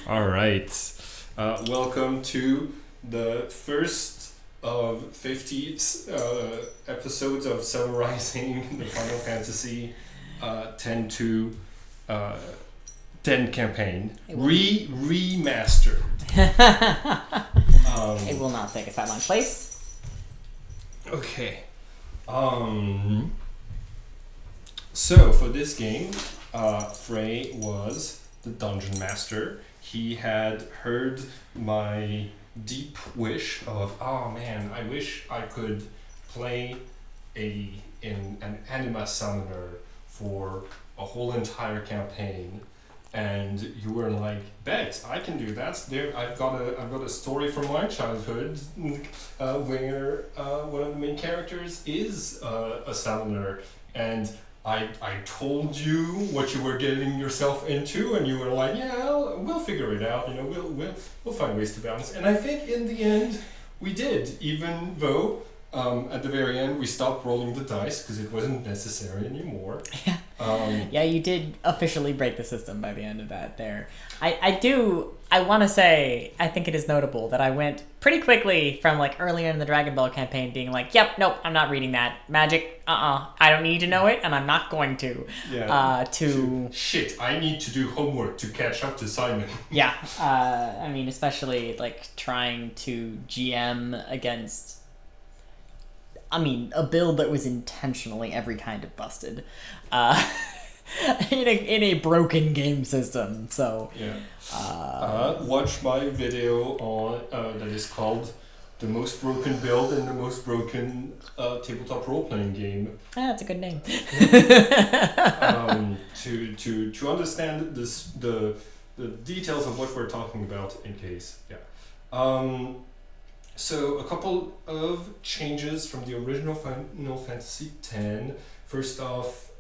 All right. Welcome to the first of 50 episodes of summarizing the Final Fantasy 10 to 10 campaign. Remastered. It will not take us that long. Place? Okay. So for this game, Frey was the dungeon master. He had heard my deep wish of, oh man, I wish I could play an Anima summoner for a whole entire campaign. And you were like, bet I can do that. There, I've got a story from my childhood where one of the main characters is a summoner, and I told you what you were getting yourself into, and you were like, yeah, we'll figure it out. You know, we'll find ways to balance. And I think in the end we did, even though at the very end we stopped rolling the dice because it wasn't necessary anymore. Yeah, you did officially break the system by the end of that there. I want to say, I think it is notable that I went pretty quickly from like earlier in the Dragon Ball campaign being like, yep, nope, I'm not reading that. Magic, I don't need to know it, and I'm not going to. Yeah. Shit, I need to do homework to catch up to Simon. Yeah, I mean, especially like trying to GM against, I mean, a build that was intentionally every kind of busted. In a broken game system, so yeah. Watch my video on that is called "The Most Broken Build in the Most Broken Tabletop Role Playing Game." That's a good name. To understand the details of what we're talking about, in case, yeah. So a couple of changes from the original Final Fantasy X. First off,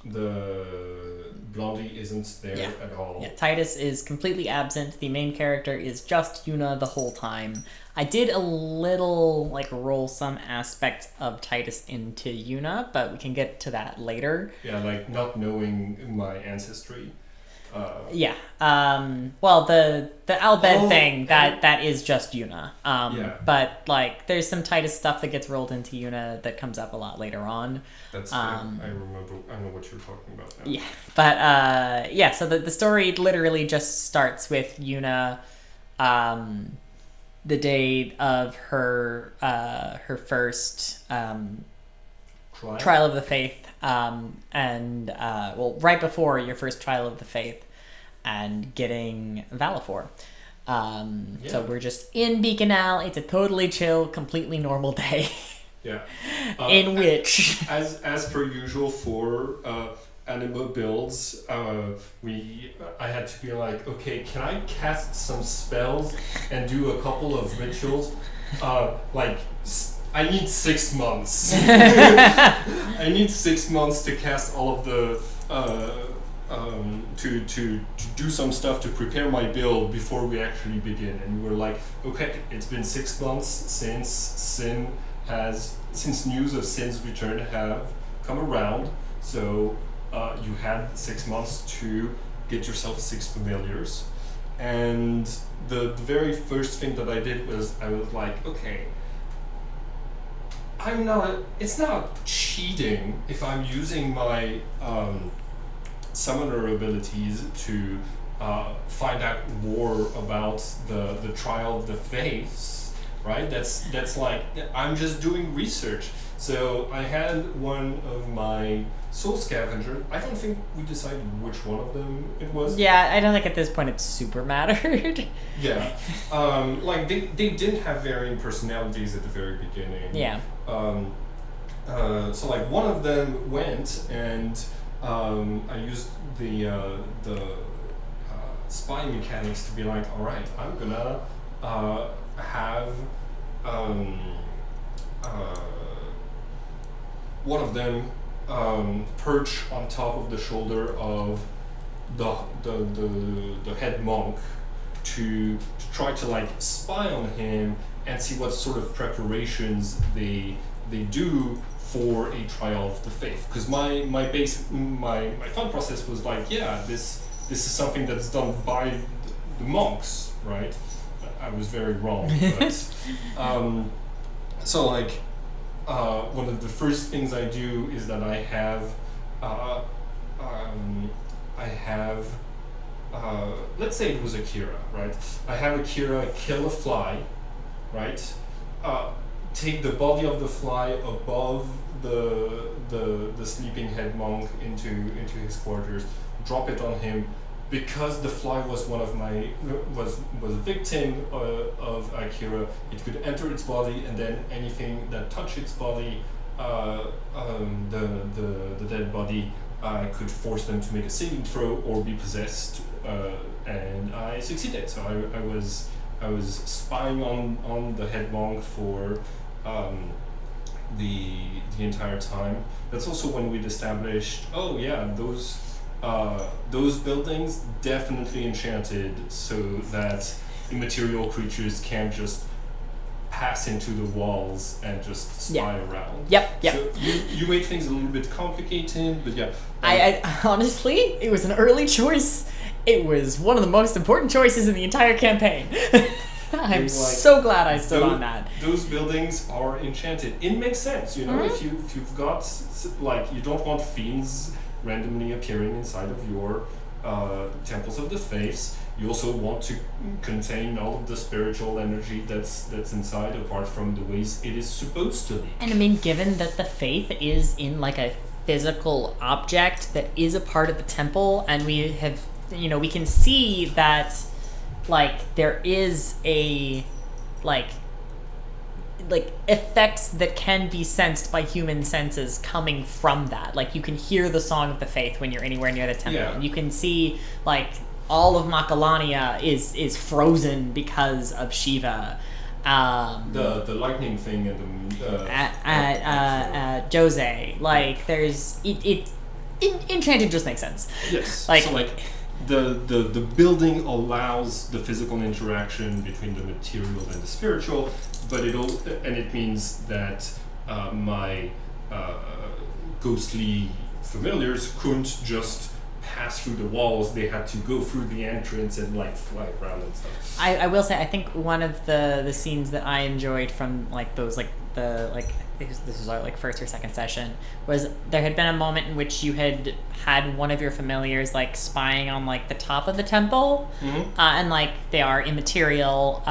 the Blondie isn't there at all. Yeah, Titus is completely absent. The main character is just Yuna the whole time. I did a little roll some aspects of Titus into Yuna, but we can get to that later. Yeah, like not knowing my ancestry. Yeah. Well, the Albed thing that is just Yuna. Yeah. But there's some Titus stuff that gets rolled into Yuna that comes up a lot later on. That's fair. I know what you're talking about now. Yeah. But yeah. So the story literally just starts with Yuna, the day of her first Trial of the Faith. And right before your first Trial of the Faith, and getting Valifor. So we're just in Beaconal. It's a totally chill, completely normal day. Yeah. In which, as per usual for Anima builds, I had to be like, okay, can I cast some spells and do a couple of rituals? I need 6 months. I need 6 months to cast all of the to do some stuff to prepare my build before we actually begin. And we were like, okay, it's been 6 months since news of Sin's return have come around. So you had 6 months to get yourself 6 familiars. And the very first thing that I did was I was like, okay, it's not cheating if I'm using my summoner abilities to find out more about the Trial of the Faiths, right? That's like, I'm just doing research. So I had one of my Soul Scavenger. I don't think we decided which one of them it was. Yeah, I don't think at this point it super mattered. Yeah. They didn't have varying personalities at the very beginning. Yeah. So one of them went, and I used the spy mechanics to be like, all right, I'm gonna have one of them perch on top of the shoulder of the head monk to try to spy on him and see what sort of preparations they do for a Trial of the Faith. Because my thought process was this is something that's done by the monks, right? I was very wrong, but so like one of the first things I do is that I have let's say it was Akira, right? I have Akira kill a fly, right? Take the body of the fly above the sleeping head monk into his quarters, drop it on him, because the fly was one of my was a victim of Akira. It could enter its body, and then anything that touched its body, the dead body, I could force them to make a saving throw or be possessed, and I succeeded. So I was spying on the head monk for the entire time. That's also when we'd established, oh yeah, those buildings definitely enchanted so that immaterial creatures can't just pass into the walls and just spy around. Yep. So you made things a little bit complicated, but yeah. I honestly, it was an early choice. It was one of the most important choices in the entire campaign. I'm so glad I stood on that. Those buildings are enchanted. It makes sense, you know, Mm-hmm. if you've got, like, you don't want fiends randomly appearing inside of your temples of the faiths. You also want to contain all of the spiritual energy that's inside, apart from the ways it is supposed to be. And I mean, given that the faith is in like a physical object that is a part of the temple, and we have, you know, we can see that like there is a like effects that can be sensed by human senses coming from that. Like you can hear the song of the faith when you're anywhere near the temple. Yeah. And you can see like all of Makalania is frozen because of Shiva. The lightning thing and the Jose, like there's enchanted just makes sense. yes. Like, so like the building allows the physical interaction between the material and the spiritual, but it means that my ghostly familiars couldn't just pass through the walls. They had to go through the entrance and like fly around and stuff. I will say I think one of the scenes that I enjoyed from like those like the like this was our like first or second session was there had been a moment in which you had one of your familiars like spying on like the top of the temple, and like they are immaterial,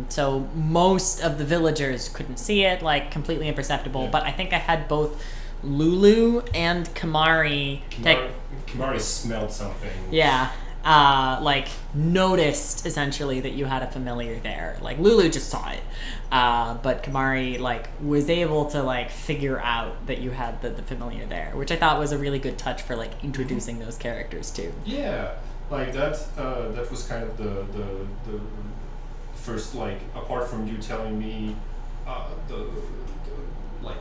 so most of the villagers couldn't see it, like completely imperceptible. But I think I had both Lulu and Kamari Smelled something. Yeah. Like noticed essentially that you had a familiar there. Like Lulu just saw it, but Kamari like was able to like figure out that you had the familiar there, which I thought was a really good touch for like introducing those characters too. Yeah, like that was kind of the first, like, apart from you telling me the like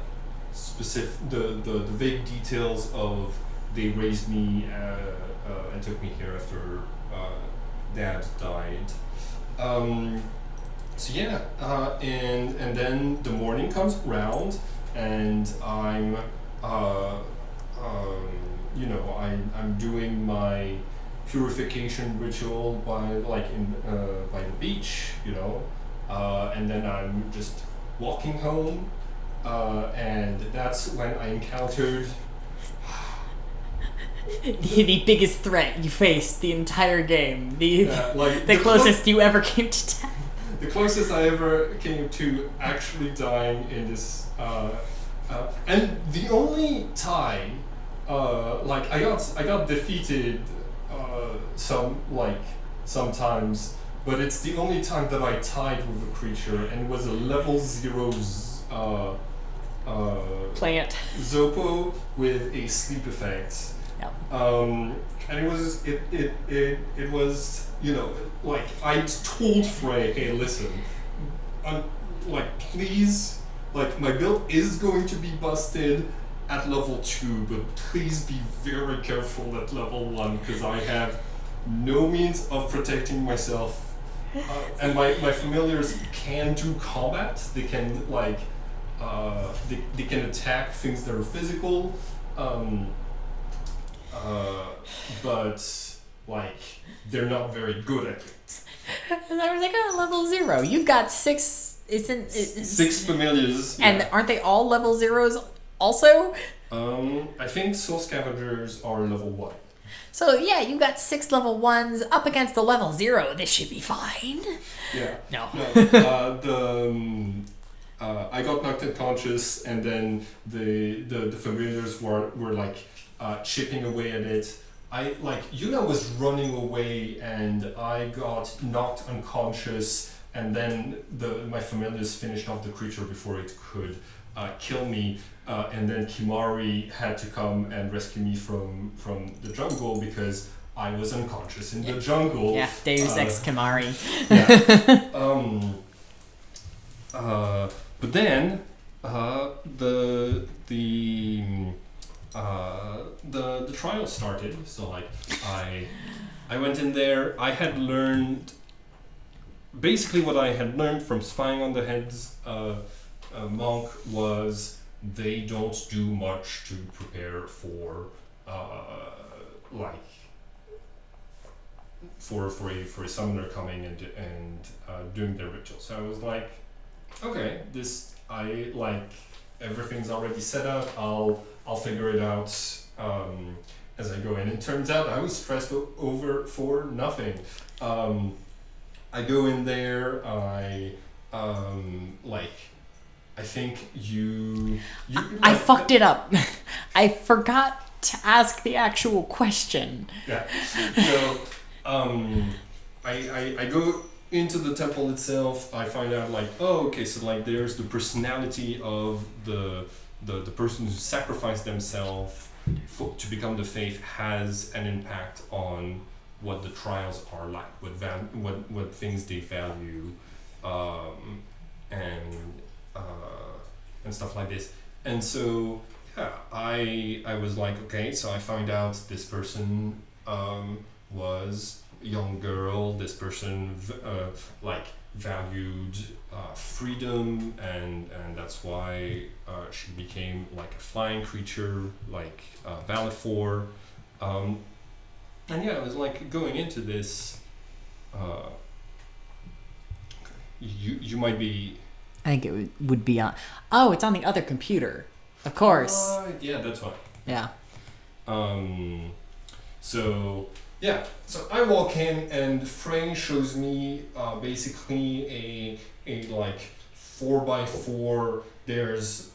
specific the vague details of they raised me and took me here after Dad died. So yeah, and then the morning comes around, and I'm I'm doing my purification ritual by by the beach, and then I'm just walking home, and that's when I encountered the biggest threat you faced the entire game. The closest you ever came to death. The closest I ever came to actually dying in this, and the only time, I got defeated, sometimes, but it's the only time that I tied with a creature, and it was a level 0 plant Zopo with a sleep effect. Yep. And it was I told Frey, hey, listen, please, my build is going to be busted at level 2, but please be very careful at level 1, because I have no means of protecting myself, and my familiars can do combat. They can they can attack things that are physical, but like they're not very good at it. And I was like, oh, level 0. You've got 6. Isn't 6 familiars. And aren't they all level 0s also? I think Soul Scavengers are level 1. So yeah, you got 6 level 1s up against the level 0. This should be fine. Yeah. No. I got knocked unconscious, and then the familiars were like chipping away at it. Yuna was running away, and I got knocked unconscious, and then my familiars finished off the creature before it could kill me. And then Kimari had to come and rescue me from the jungle because I was unconscious in the jungle. Yeah, Deus Ex Kimari. But then the trial started. So I went in there. I had learned basically what I had learned from spying on the heads monk was they don't do much to prepare for for a summoner coming and doing their ritual. So I was like, okay, everything's already set up. I'll figure it out as I go in. It turns out I was stressed over for nothing. I go in there. I think I fucked it up. I forgot to ask the actual question. Yeah. So I go into the temple itself. I find out so there's the personality of the person who sacrificed themselves to become the faith has an impact on what the trials are like, what things they value, and stuff like this. And so I was like, okay, so I find out this person was a young girl. This person valued freedom, and that's why she became like a flying creature, like Valor. And I was like going into this. You might be. I think it would be on. Oh, it's on the other computer. Of course. Yeah, that's fine. Yeah. So I walk in, and Frey shows me basically a 4x4. There's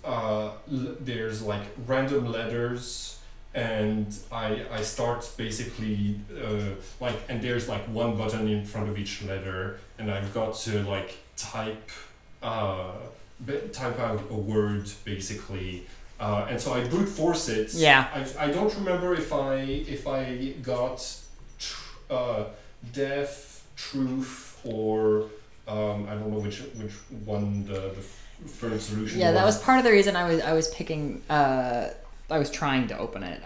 like random letters, and I start basically and there's like one button in front of each letter, and I've got to type out a word basically. And so I brute force it. Yeah. I don't remember if I got death, truth, or I don't know which one the third solution. Yeah, that was part of the reason I was picking. I was trying to open it,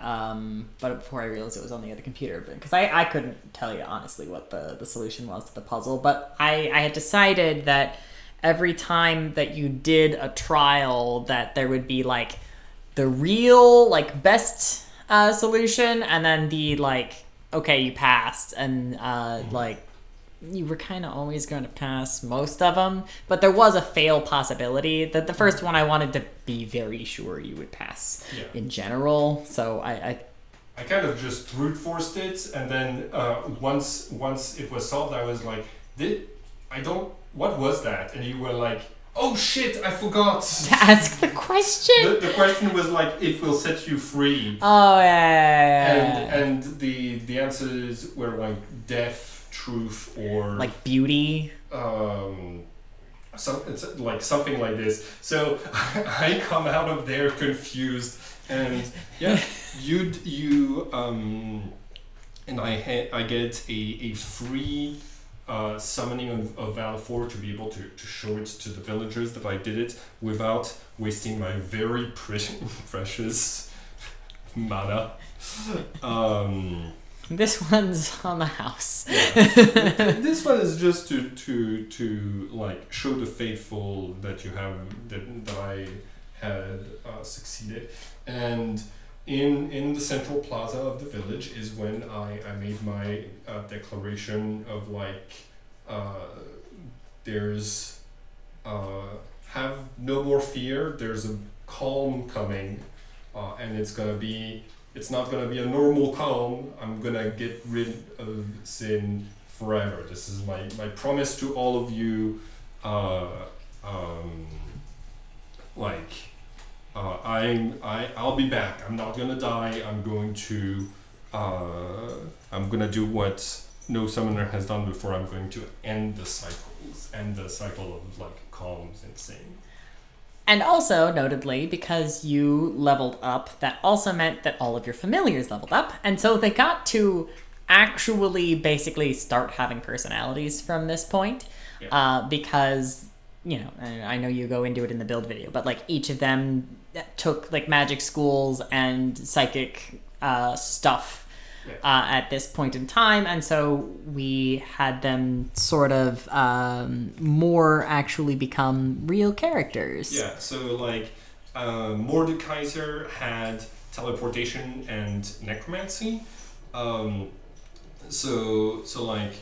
but before I realized it was on the other computer, because I couldn't tell you honestly what the solution was to the puzzle. But I had decided that every time that you did a trial, that there would be the real best solution, and then the okay, you passed, and you were kind of always going to pass most of them, but there was a fail possibility. That the first one I wanted to be very sure you would pass in general. So I kind of just brute forced it, and then once it was solved, I was like, what was that? And you were like, oh shit, I forgot to ask the question. The question was it will set you free. Oh yeah. And the answers were death, truth, or beauty. Something like this. So I come out of there confused, and and I get a free summoning of Valor to be able to show it to the villagers that I did it without wasting my very precious mana. This one's on the house. Yeah. This one is just to show the faithful that you have that I had succeeded, and in the central plaza of the village is when I made my declaration of like there's have no more fear. There's a calm coming, and it's not gonna be a normal calm. I'm gonna get rid of sin forever. This is my promise to all of you. I'll be back. I'm not gonna die. I'm gonna do what no summoner has done before. I'm going to end the cycle of like calms and sin. And also, notably, because you leveled up, that also meant that all of your familiars leveled up, and so they got to actually basically start having personalities from this point, because, you know, and I know you go into it in the build video, but like each of them took like magic schools and psychic stuff at this point in time, and so we had them sort of more actually become real characters. Yeah, so like Mordekaiser had teleportation and necromancy. So like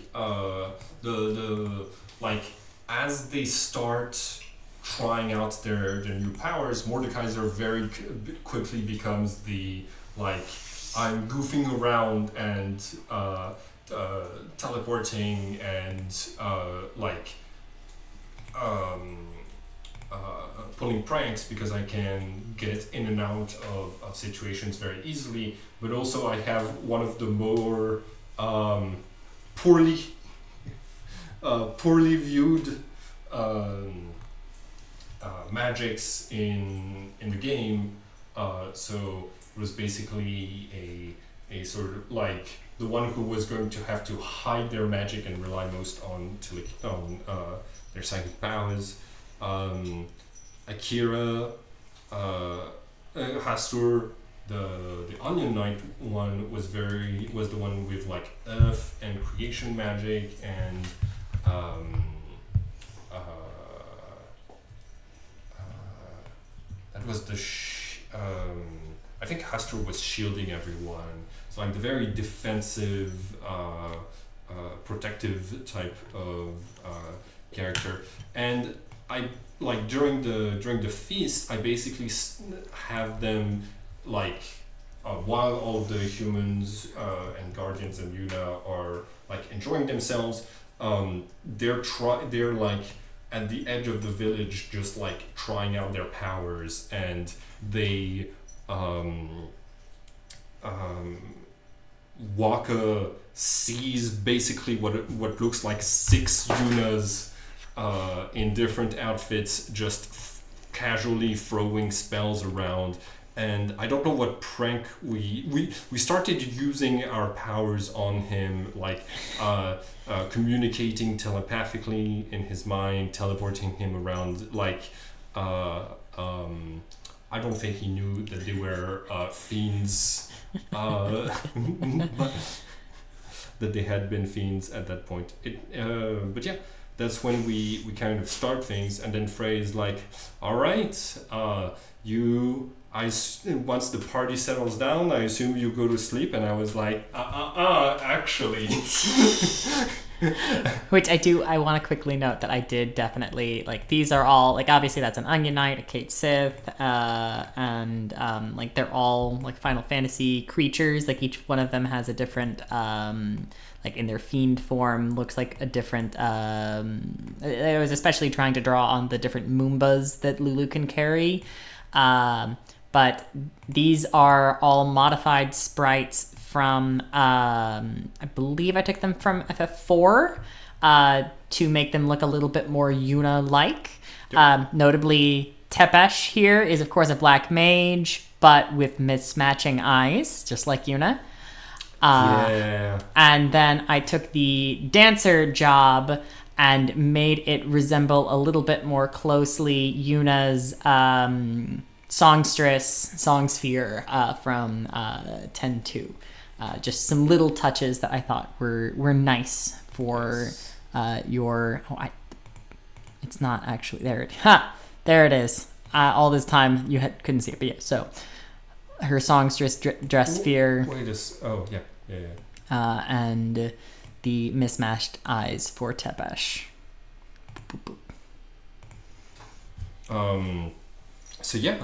the like as they start trying out their new powers, Mordekaiser very quickly becomes the like I'm goofing around and teleporting and pulling pranks because I can get in and out of situations very easily. But also I have one of the more poorly viewed magics in the game. So it was basically a sort of like the one who was going to have to hide their magic and rely most on their psychic powers. Akira, Hastur, the Onion Knight one was the one with like earth and creation magic and that was the I think Hastur was shielding everyone. So like the very defensive, protective type of character. And I like during the feast, I basically have them like while all of the humans and guardians and Yuna are like enjoying themselves, they're like at the edge of the village, just like trying out their powers, and they Waka sees basically what looks like 6 Yunas in different outfits, just casually throwing spells around. And I don't know what prank we started using our powers on him, like communicating telepathically in his mind, teleporting him around. Like I don't think he knew that they were fiends, but that they had been fiends at that point. But yeah, that's when we kind of start things, and then Frey is like, "All right, once the party settles down, I assume you go to sleep." And I was like, actually. Which I want to quickly note that I did definitely, like, these are all, like, obviously that's an Onion Knight, a Kate Sith, and, like, they're all, like, Final Fantasy creatures. Like, each one of them has a different, like, in their fiend form, looks like a different, I was especially trying to draw on the different Moombas that Lulu can carry. But these are all modified sprites from, I believe I took them from FF4 to make them look a little bit more Yuna-like. Yep. Notably, Tepesh here is, of course, a black mage, but with mismatching eyes, just like Yuna. Yeah. And then I took the dancer job and made it resemble a little bit more closely Yuna's song sphere from 10-2. Just some little touches that I thought were nice for your... it's not actually... There it is. All this time you couldn't see it, but yeah. So her songstress dress sphere. Wait, oh yeah. And the mismatched eyes for Tepesh. So yeah.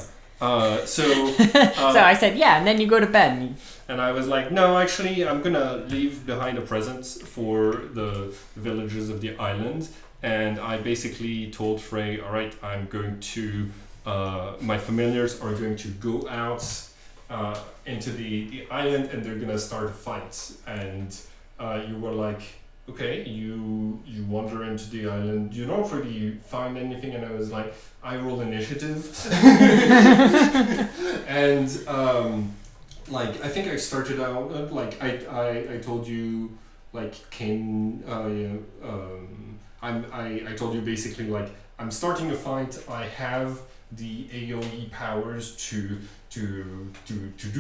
So I said, yeah, and then you go to bed. And I was like, no, actually, I'm gonna leave behind a present for the villagers of the island. And I basically told Frey, all right, I'm going to, my familiars are going to go out into the island and they're gonna start a fight. And you were like, okay, you wander into the island, you don't really find anything. And I was like, I rolled initiative. And like I think I started out like I told you like I told you basically like I'm starting a fight. I have the AoE powers to do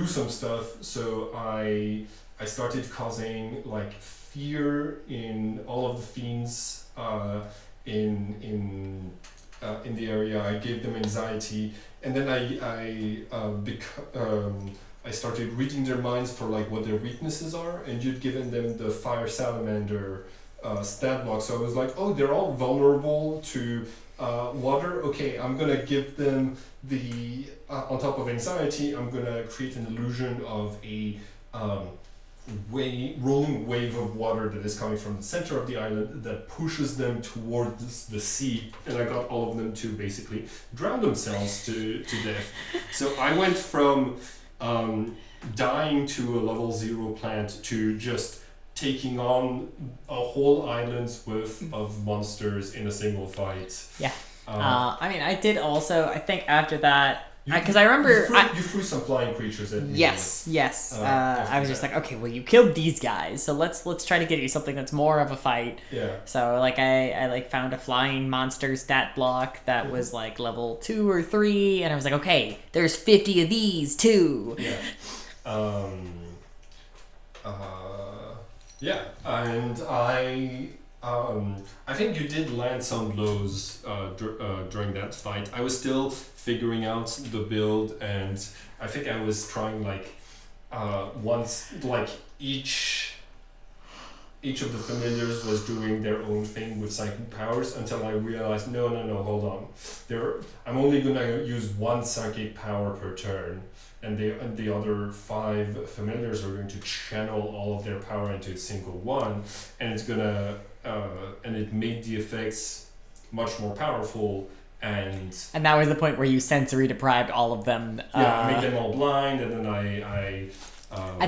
some stuff. So I started causing like fear in all of the fiends in the area. I gave them anxiety, and then I started reading their minds for like what their weaknesses are, and you'd given them the fire salamander stat block. So I was like, oh, they're all vulnerable to water. Okay, I'm gonna give them the on top of anxiety, I'm gonna create an illusion of a rolling wave of water that is coming from the center of the island that pushes them towards the sea, and I got all of them to basically drown themselves to death. So I went from dying to a level 0 plant to just taking on a whole island's worth of monsters in a single fight. Yeah. I mean, I did also, I think after that, because I remember... You threw some flying creatures at me. Yes. I was just like, okay, well, you killed these guys, so let's try to get you something that's more of a fight. Yeah. So, like, I like found a flying monster stat block that was, like, level 2 or 3, and I was like, okay, there's 50 of these, too. Yeah. Yeah, and I think you did land some blows during that fight. I was still figuring out the build, and I think I was trying like once like each of the familiars was doing their own thing with psychic powers until I realized no, hold on. I'm only gonna use one psychic power per turn. And the other 5 familiars are going to channel all of their power into a single one, and it's gonna and it made the effects much more powerful. And that was the point where you sensory deprived all of them. I made them all blind, and then I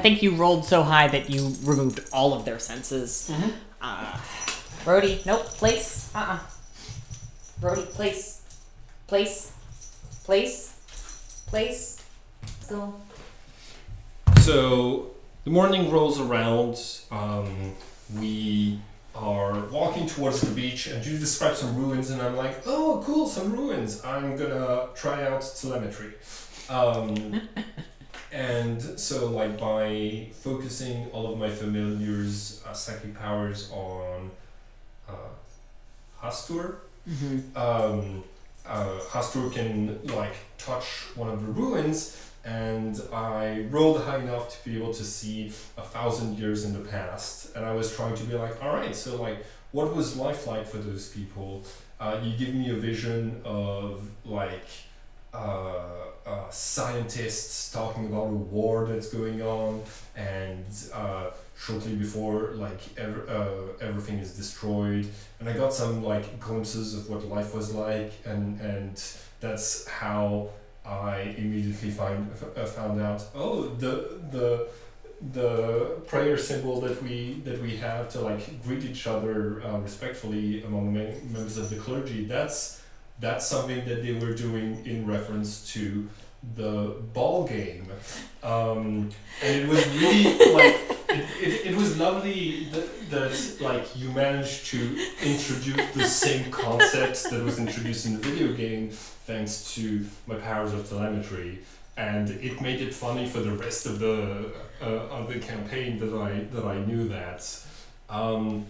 think you rolled so high that you removed all of their senses. Mm-hmm. Brody, nope, place. Brody, place. So the morning rolls around. We are walking towards the beach, and you describe some ruins, and I'm like, oh, cool, some ruins. I'm gonna try out telemetry. And so, like, by focusing all of my familiars' psychic powers on Hastur, Hastur can like touch one of the ruins, and I rolled high enough to be able to see 1,000 years in the past. And I was trying to be like, all right, so like, what was life like for those people? You give me a vision of like scientists talking about a war that's going on, and shortly before like everything is destroyed, and I got some like glimpses of what life was like, and that's how I immediately found out, oh, the prayer symbol that we have to like greet each other respectfully among members of the clergy, that's something that they were doing in reference to the ball game, and it was really like it was lovely that like you managed to introduce the same concept that was introduced in the video game thanks to my powers of telemetry, and it made it funny for the rest of the campaign that I knew that. And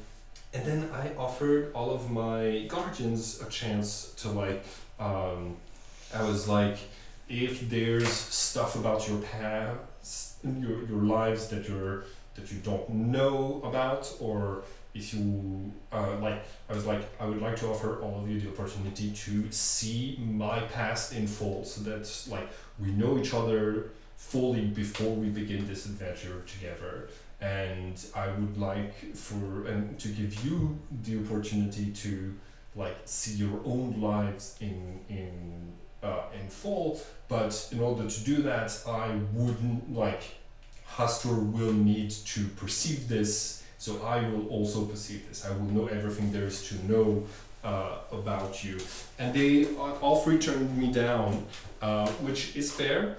then I offered all of my guardians a chance to like, I was like, if there's stuff about your past, your lives that you don't know about, or if you I would like to offer all of you the opportunity to see my past in full, so that like we know each other fully before we begin this adventure together. And I would like to give you the opportunity to like see your own lives in full. But in order to do that, I wouldn't like Hastur will need to perceive this, so I will also perceive this. I will know everything there is to know about you. And they all three turned me down, which is fair.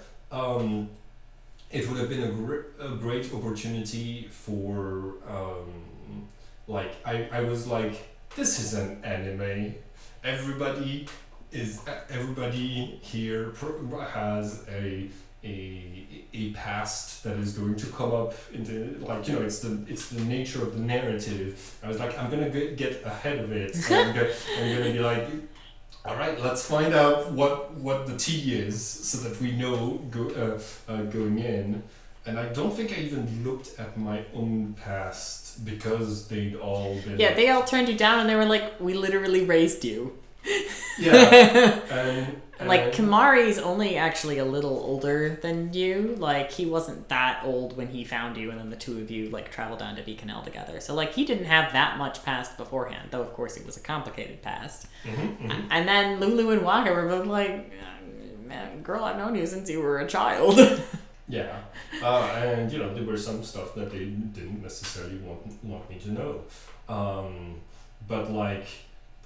It would have been a great opportunity for I was like, this is an anime. Everybody here has a past that is going to come up into, like, you know, it's the nature of the narrative. I was like, I'm gonna get ahead of it. I'm gonna be like, all right, let's find out what the tea is, so that we know going in. And I don't think I even looked at my own past, because they'd all been... Yeah, they all turned you down, and they were like, we literally raised you. Yeah. and like, Kamari's only actually a little older than you. Like, he wasn't that old when he found you, and then the two of you, like, traveled down to Vicanel together. So, like, he didn't have that much past beforehand, though, of course, it was a complicated past. And then Lulu and Waka were both like, man, girl, I've known you since you were a child. Yeah. And, you know, there were some stuff that they didn't necessarily want me to know. But, like...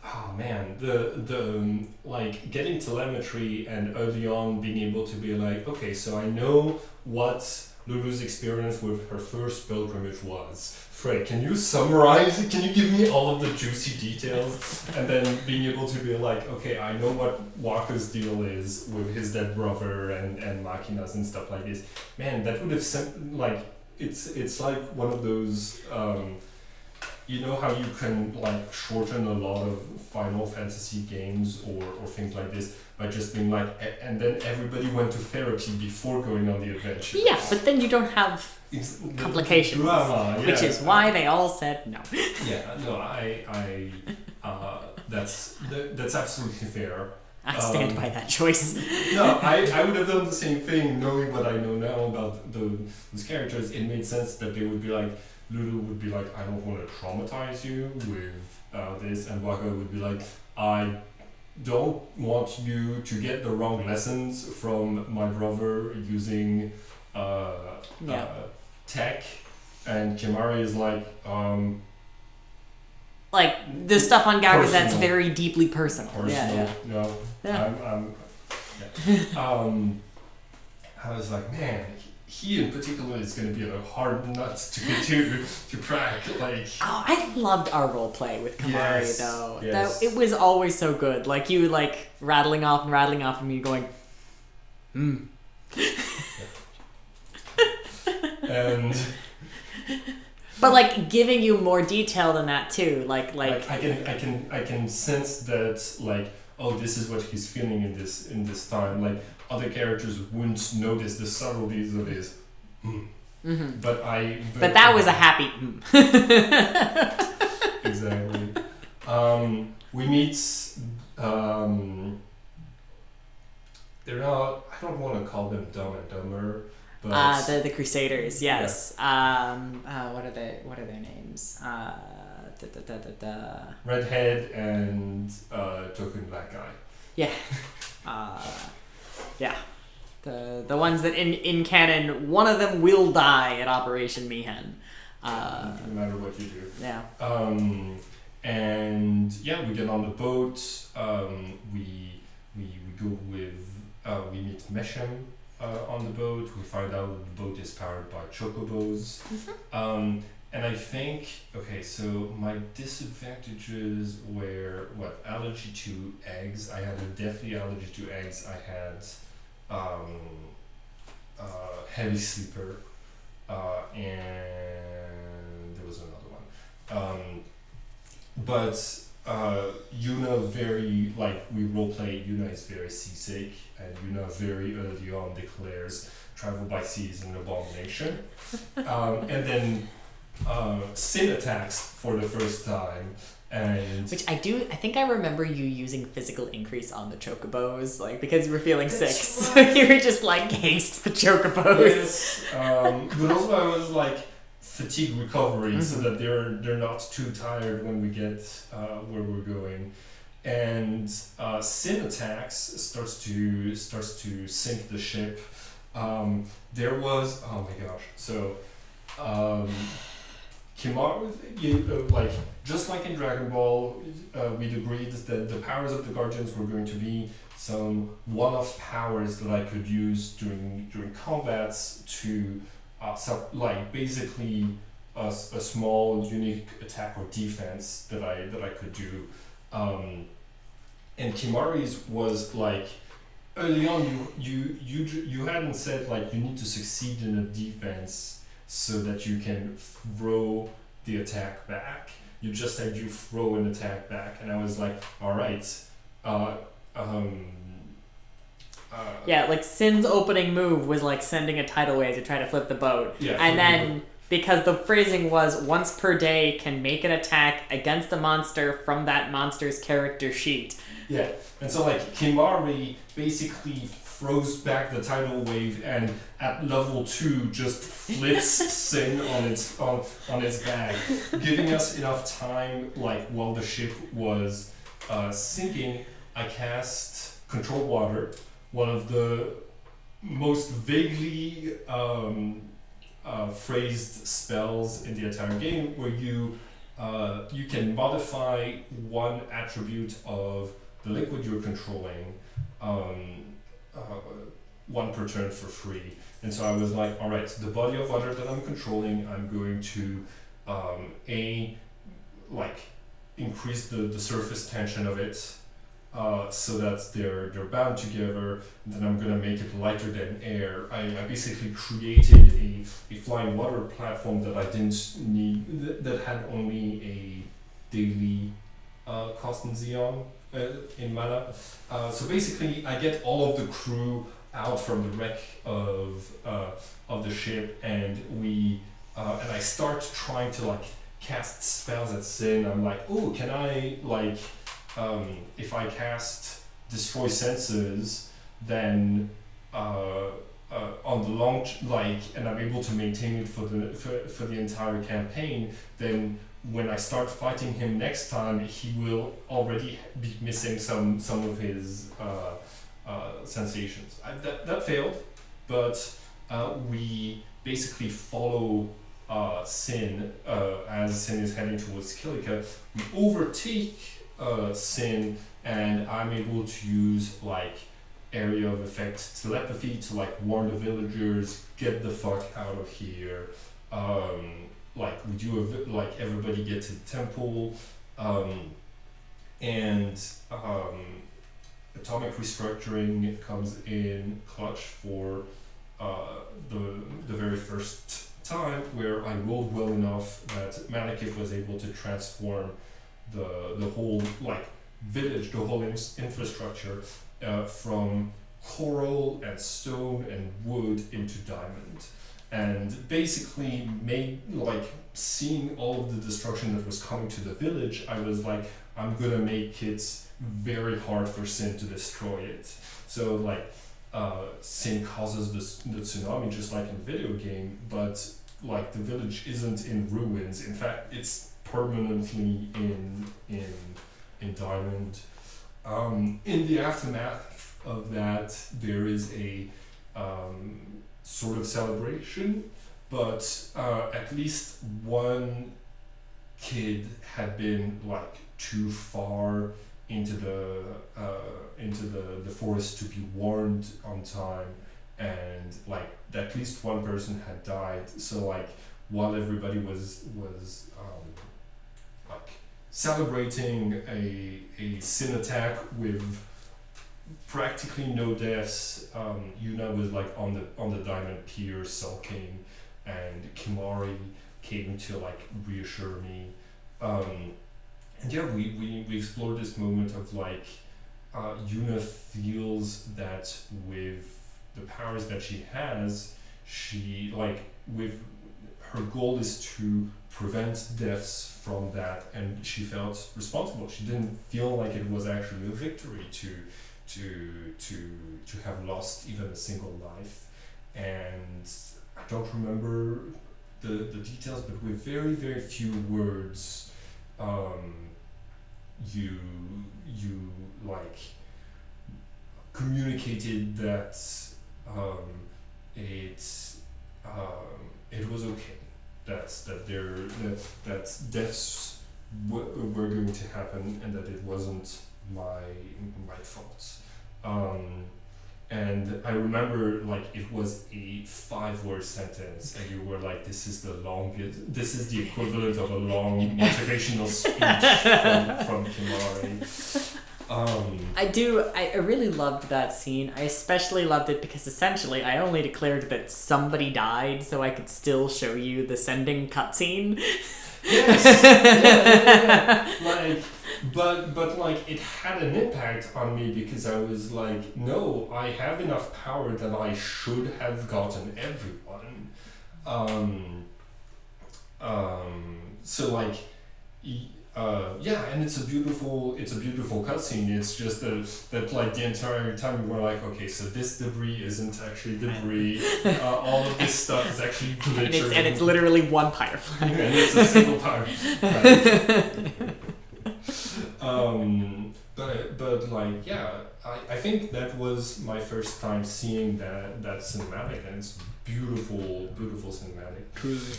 Oh man, the like getting telemetry and early on being able to be like, okay, so I know what Lulu's experience with her first pilgrimage was. Frey, can you summarize it? Can you give me all of the juicy details? And then being able to be like, okay, I know what Waka's deal is with his dead brother and Machinas and stuff like this. Man, that would have sent, like, it's like one of those, you know how you can like shorten a lot of Final Fantasy games or things like this by just being like, and then everybody went to therapy before going on the adventure. Yeah, but then you don't have complications, drama, which is why they all said no. Yeah, no, I that's absolutely fair. I stand by that choice. No, I would have done the same thing, knowing what I know now about those characters. It made sense that they would be like, Lulu would be like, I don't want to traumatize you with this, and Waka would be like, I don't want you to get the wrong lessons from my brother using tech, and Kimari is like the stuff on Gagazet's very deeply personal. Yeah. No, yeah. I was like, man, he in particular is going to be a hard nut to crack. Like, oh, I loved our role play with Kamari though. Yes. It was always so good. Like you like rattling off and me going, and but like giving you more detail than that too. Like I can sense that, like, oh, this is what he's feeling in this time. Like, other characters wouldn't notice the subtleties of his. But that was a happy. Exactly. We meet. They're not. I don't want to call them Dumb and Dumber, but the Crusaders. Yes. Yeah. What are their names? Redhead and token black guy. Yeah. Yeah. The ones that in canon, one of them will die at Operation Mihen. No matter what you do. Yeah. And yeah, we get on the boat. We go with we meet Meshem on the boat. We find out the boat is powered by chocobos. And I think, okay, so my disadvantages were, allergy to eggs. I had a deathly allergy to eggs. I had heavy sleeper, and there was another one. But Yuna very like we roleplay. Yuna is very seasick, and Yuna very early on declares travel by sea is an abomination, and then Sin attacks for the first time, and Which I think I remember you using physical increase on the chocobos, like because you were feeling sick, so you were just like haste the chocobos. yes, but also I was like fatigue recovery so that they're not too tired when we get where we're going, and Sin attacks starts to sink the ship. There was oh my gosh, so Kimar, like just like in Dragon Ball, we'd agreed that the powers of the Guardians were going to be some one-off powers that I could use during combats to like basically a small unique attack or defense that I could do, and Kimari's was like early on you hadn't said like you need to succeed in a defense so that you can throw the attack back. You just said you throw an attack back, and I was like, all right. Yeah, like Sin's opening move was like sending a tidal wave to try to flip the boat. Yeah, and then because the phrasing was once per day can make an attack against a monster from that monster's character sheet. Yeah, and so like Kimari basically throws back the tidal wave and at level 2 just flips Sin on its back, giving us enough time like while the ship was sinking. I cast Control Water, one of the most vaguely phrased spells in the entire game, where you can modify one attribute of the liquid you're controlling, one per turn for free. And so I was like, all right, the body of water that I'm controlling, I'm going to like increase the surface tension of it, so that they're bound together. And then I'm gonna make it lighter than air. I basically created a flying water platform that I didn't need, that had only a daily cost in Xeon, in mana. So basically I get all of the crew out from the wreck of the ship, and and I start trying to like cast spells at Sin. I'm like, oh, can I like if I cast Destroy Senses, then on the long and I'm able to maintain it for the entire campaign, then when I start fighting him next time, he will already be missing some of his sensations. That failed, but we basically follow Sin as Sin is heading towards Kilika. We overtake Sin, and I'm able to use like area of effect telepathy to like warn the villagers, get the fuck out of here. Like we do like everybody get to the temple, and atomic restructuring comes in clutch for the very first time, where I rolled well enough that Malekith was able to transform the whole like village, the whole infrastructure, from coral and stone and wood into diamond, and basically made like seeing all of the destruction that was coming to the village, I was like, I'm gonna make it very hard for Sin to destroy it. So like Sin causes the tsunami just like in the video game, but like the village isn't in ruins. In fact, it's permanently in diamond. In the aftermath of that, there is a sort of celebration, but at least one kid had been like too far into the forest to be warned on time, and like at least one person had died. So like while everybody was like celebrating a Sin attack with practically no deaths, Yuna was like on the diamond pier sulking, and Kimari came to like reassure me. And yeah, we explored this moment of like Yuna feels that with the powers that she has, she like with her goal is to prevent deaths from that, and she felt responsible. She didn't feel like it was actually a victory to have lost even a single life. And I don't remember the details, but with very very few words, you like communicated that it it was okay, that deaths were going to happen, and that it wasn't my fault. And I remember like it was a 5-word sentence, and you were like, "This is the longest. This is the equivalent of a long motivational speech from Kimari." I really loved that scene. I especially loved it because essentially I only declared that somebody died so I could still show you the sending cutscene. Yes. Yeah. Like, but like it had an impact on me because I was like, no, I have enough power that I should have gotten everyone. So like, yeah, and it's a beautiful cutscene. It's just that like the entire time we were like, okay, so this debris isn't actually debris. All of this stuff is actually glitter. And it's literally one firefly. And it's a single firefly. But like, yeah, I think that was my first time seeing that cinematic, and it's beautiful cinematic. Truly.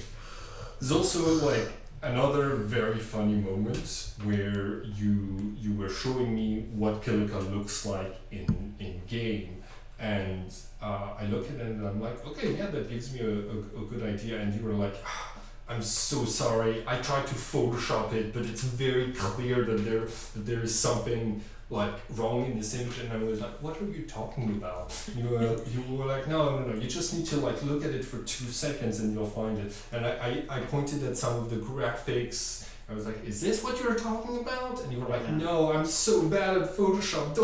There's also like another very funny moment where you were showing me what Kilika looks like in game, and I look at it and I'm like, okay, yeah, that gives me a good idea. And you were like, I'm so sorry, I tried to Photoshop it, but it's very clear that there is something like wrong in this image. And I was like, what are you talking about? You were like, no, you just need to like look at it for 2 seconds and you'll find it. And I pointed at some of the graphics. I was like, is this what you're talking about? And you were like, no, I'm so bad at Photoshop,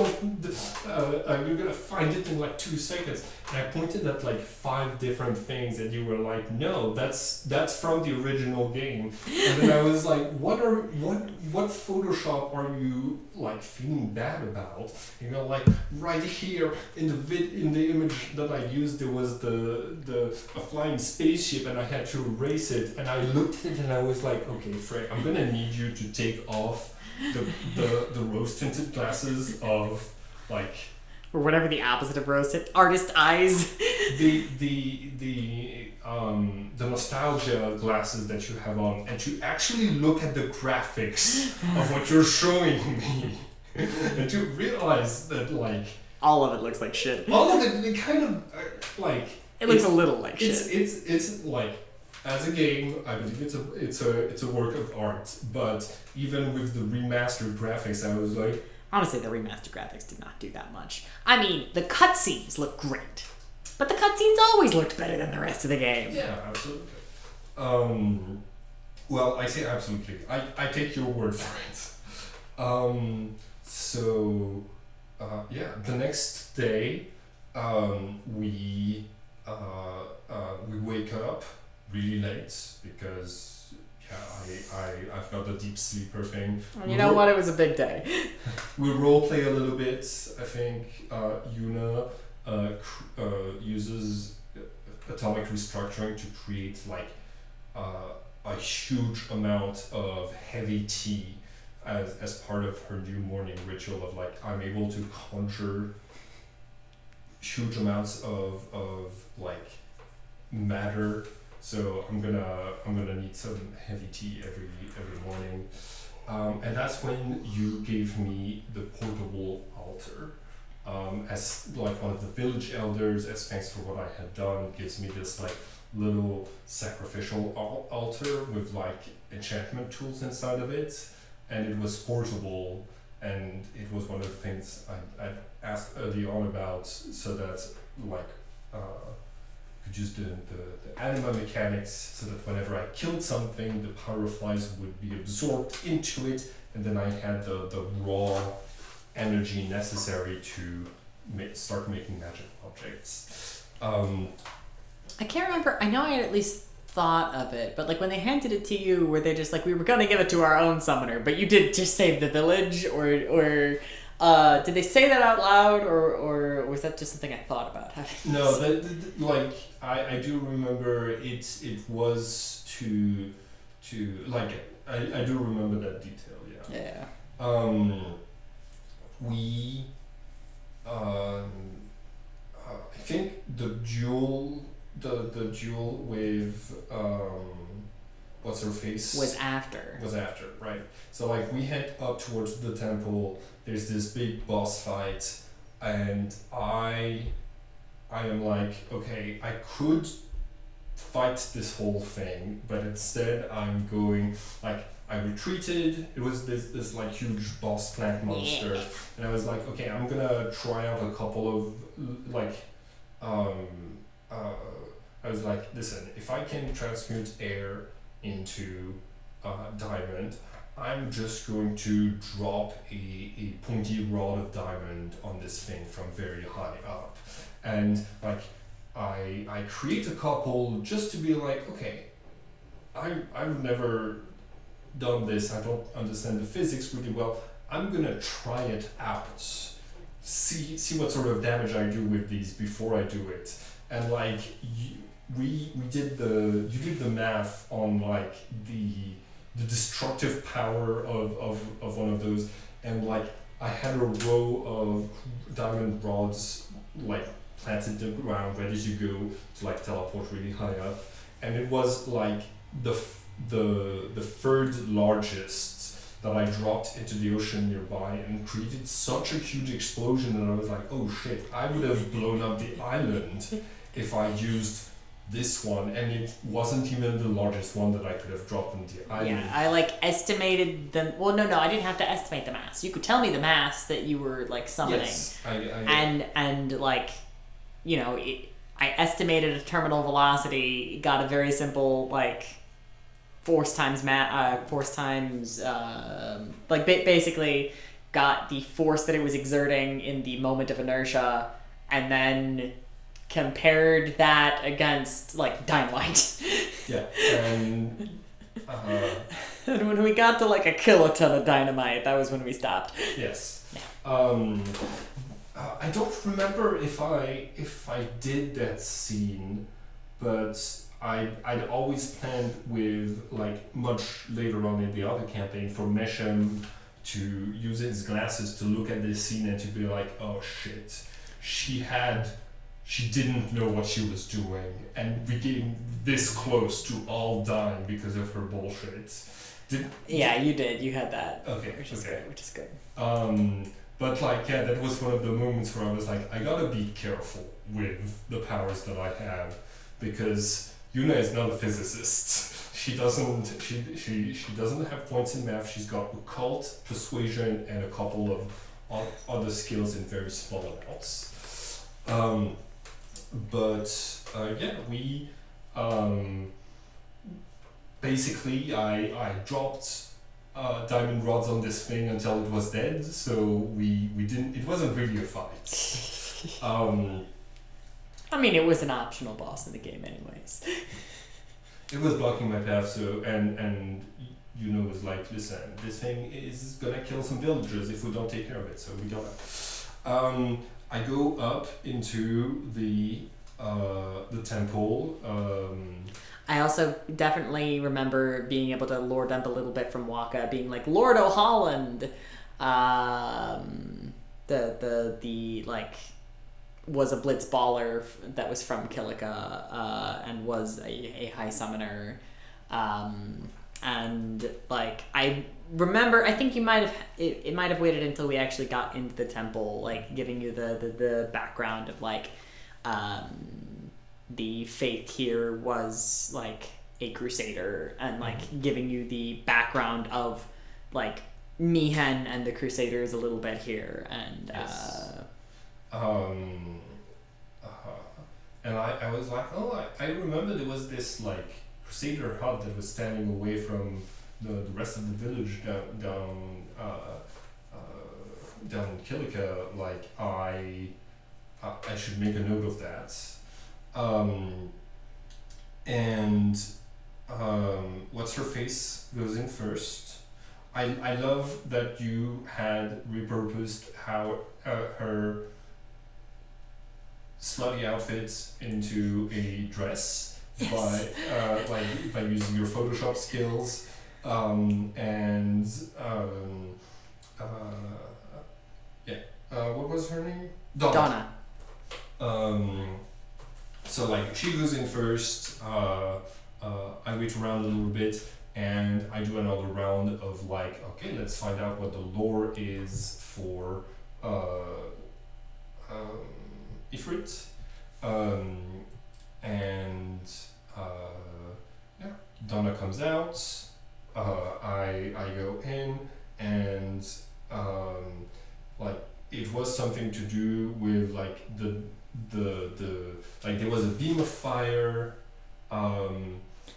you're gonna find it in like 2 seconds. And I pointed at like 5 different things, and you were like, no, that's from the original game. And then I was like, what Photoshop are you like feeling bad about? You know, like right here in the image that I used, there was a flying spaceship, and I had to erase it. And I looked at it and I was like, okay, Frey, I'm gonna need you to take off the rose tinted glasses of like, or whatever the opposite of roasted, artist eyes. the nostalgia glasses that you have on, and to actually look at the graphics of what you're showing me, and to realize that like all of it looks like shit. All of it kind of like it looks a little like shit. It's like, as a game, I believe it's a work of art, but even with the remastered graphics, I was like, honestly, the remastered graphics did not do that much. I mean, the cutscenes look great, but the cutscenes always looked better than the rest of the game. Yeah, absolutely. Well, I say absolutely. I take your word for it. So, yeah, the next day, we wake up really late because, yeah, I've got the deep sleeper thing. You know what? It was a big day. We role play a little bit. I think Yuna uses atomic restructuring to create like a huge amount of heavy tea as part of her new morning ritual of like, I'm able to conjure huge amounts of like matter. So I'm gonna need some heavy tea every morning, and that's when you gave me the portable altar. As like one of the village elders, as thanks for what I had done, gives me this like little sacrificial altar with like enchantment tools inside of it, and it was portable, and it was one of the things I asked early on about, so that like could use the anima mechanics so that whenever I killed something, the power of flies would be absorbed into it, and then I had the raw energy necessary to start making magic objects. I can't remember. I know I had at least thought of it, but like when they handed it to you, were they just like, we were gonna give it to our own summoner, but you did just save the village, or did they say that out loud, or was that just something I thought about having? No, like I do remember it was to like I do remember that detail. Yeah. We I think the duel with what's her face was after, right? So like we head up towards the temple. There's this big boss fight, and I am like, okay, I could fight this whole thing, but instead I'm going like, I retreated. It was this like huge boss plant monster, and I was like, okay, I'm gonna try out a couple of like I was like, listen, if I can transmute air into diamond, I'm just going to drop a pointy rod of diamond on this thing from very high up. And like I create a couple just to be like, okay, I've never done this, I don't understand the physics really well. I'm gonna try it out. See what sort of damage I do with these before I do it. And like you did the math on like the destructive power of one of those, and like I had a row of diamond rods like planted in the ground ready to go to like teleport really high up, and it was like the third largest that I dropped into the ocean nearby, and created such a huge explosion that I was like, oh shit, I would have blown up the island if I used this one, and it wasn't even the largest one that I could have dropped on the island. Yeah, I like estimated the. Well, no, I didn't have to estimate the mass. You could tell me the mass that you were like summoning. Yes, and like, you know, I estimated a terminal velocity. Got a very simple like force times basically got the force that it was exerting in the moment of inertia, and then compared that against like dynamite. Yeah, and and when we got to like a kiloton of dynamite, that was when we stopped. Yes. Yeah. I don't remember if I did that scene, but I'd always planned with like much later on in the other campaign for Meshem to use his glasses to look at this scene and to be like, oh shit, she didn't know what she was doing, and we came this close to all dying because of her bullshit. You did. You had that. Okay. Which is good. But like, yeah, that was one of the moments where I was like, I gotta be careful with the powers that I have, because Yuna is not a physicist. She doesn't have points in math. She's got occult, persuasion, and a couple of other skills in very small amounts. We basically I dropped diamond rods on this thing until it was dead, so we didn't. It wasn't really a fight. I mean, it was an optional boss in the game, anyways. It was blocking my path, so and Yuna was like, listen, this thing is gonna kill some villagers if we don't take care of it, so we gotta. I go up into the temple. I also definitely remember being able to lore dump a little bit from Waka, being like, Lord O'Holland, the like was a blitz baller that was from Kilika, and was a high summoner, and like I remember, I think you might have it might have waited until we actually got into the temple, like giving you the background of like the faith here was like a crusader, and like giving you the background of like Mihen and the crusaders a little bit here, and yes. and I was like, oh, I remember there was this like crusader hut that was standing away from the rest of the village down in Kilika. Like I should make a note of that. And what's her face goes in first. I love that you had repurposed how her slutty outfit into a dress by by using your Photoshop skills, and what was her name? Donna. So like she goes in first. I wait around a little bit, and I do another round of like, okay, let's find out what the lore is for Ifrit, and yeah, Donna comes out. I go in, and like it was something to do with like the like there was a beam of fire.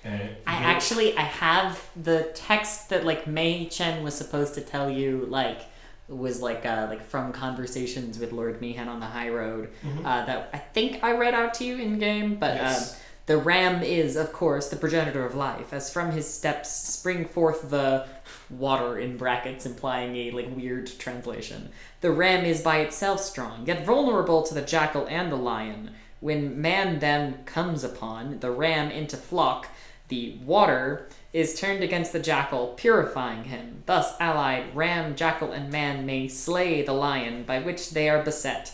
And I have the text that like Mei Chen was supposed to tell you, like was like from conversations with Lord Mihan on the high road, that I think I read out to you in game, but yes. The ram is, of course, the progenitor of life, as from his steps spring forth the water, in brackets implying a like weird translation. The ram is by itself strong, yet vulnerable to the jackal and the lion. When man then comes upon the ram into flock, the water is turned against the jackal, purifying him. Thus allied, ram, jackal, and man may slay the lion, by which they are beset.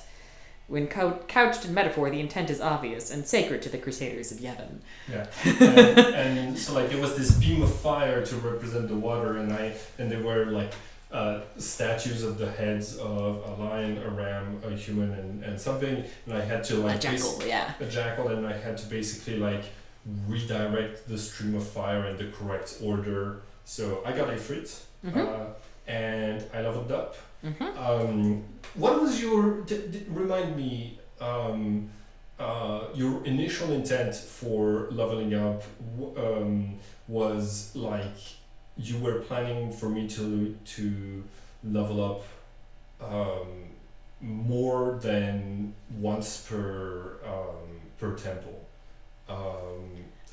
When couched in metaphor, the intent is obvious and sacred to the Crusaders of Yevon. Yeah, and so like it was this beam of fire to represent the water, and there were like statues of the heads of a lion, a ram, a human, and something, and I had to like a jackal, and I had to basically like redirect the stream of fire in the correct order. So I got Ifrit, and I leveled up. What was your remind me your initial intent for leveling up? Was like you were planning for me to level up more than once per temple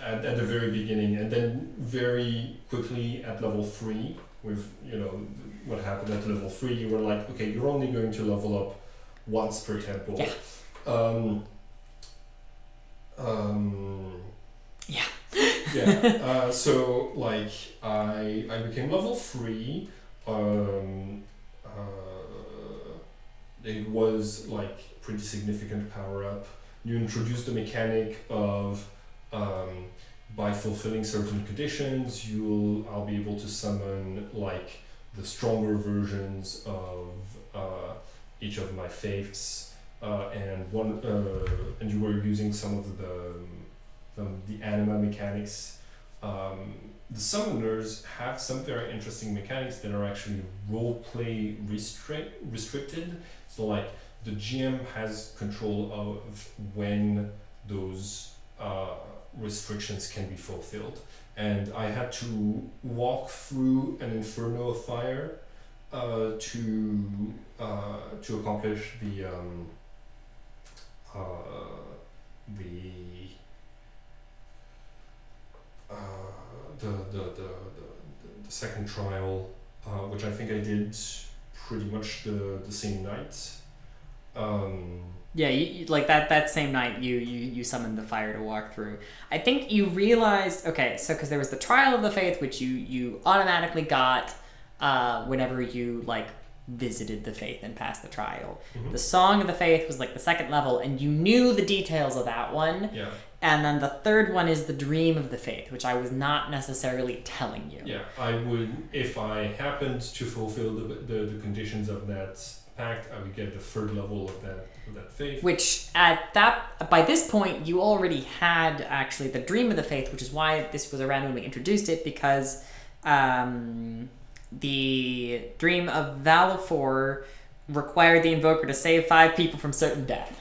at the very beginning, and then very quickly at level 3 with what happened at level 3, you were like, okay, you're only going to level up once per temple. So like I became level 3. It was like pretty significant power up. You introduced the mechanic of by fulfilling certain conditions, I'll be able to summon like the stronger versions of each of my faiths, and you were using some of the anima mechanics. The summoners have some very interesting mechanics that are actually roleplay restricted. So like the GM has control of when those restrictions can be fulfilled, and I had to walk through an inferno of fire to accomplish the second trial, which I think I did pretty much the same night. Yeah, you like that same night you summoned the fire to walk through. I think you realized, okay, so because there was the trial of the faith, which you automatically got whenever you like visited the faith and passed the trial. The song of the faith was like the second level, and you knew the details of that one. Yeah. And then the third one is the dream of the faith, which I was not necessarily telling you. Yeah, I would, if I happened to fulfill the conditions of that pact, I would get the third level of that faith. Which by this point you already had actually the dream of the faith, which is why this was around when we introduced it, because the dream of Valifor required the invoker to save 5 people from certain death.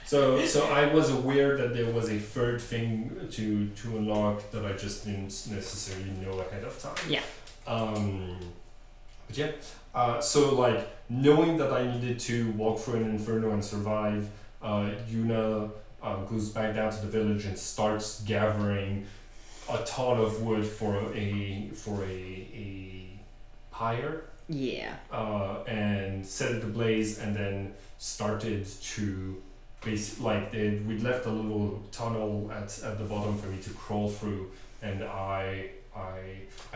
So I was aware that there was a third thing to unlock that I just didn't necessarily know ahead of time. Yeah. But yeah. So like knowing that I needed to walk through an inferno and survive, Yuna goes back down to the village and starts gathering a ton of wood for a pyre. Yeah. And set it ablaze, and then started to we'd left a little tunnel at the bottom for me to crawl through, and I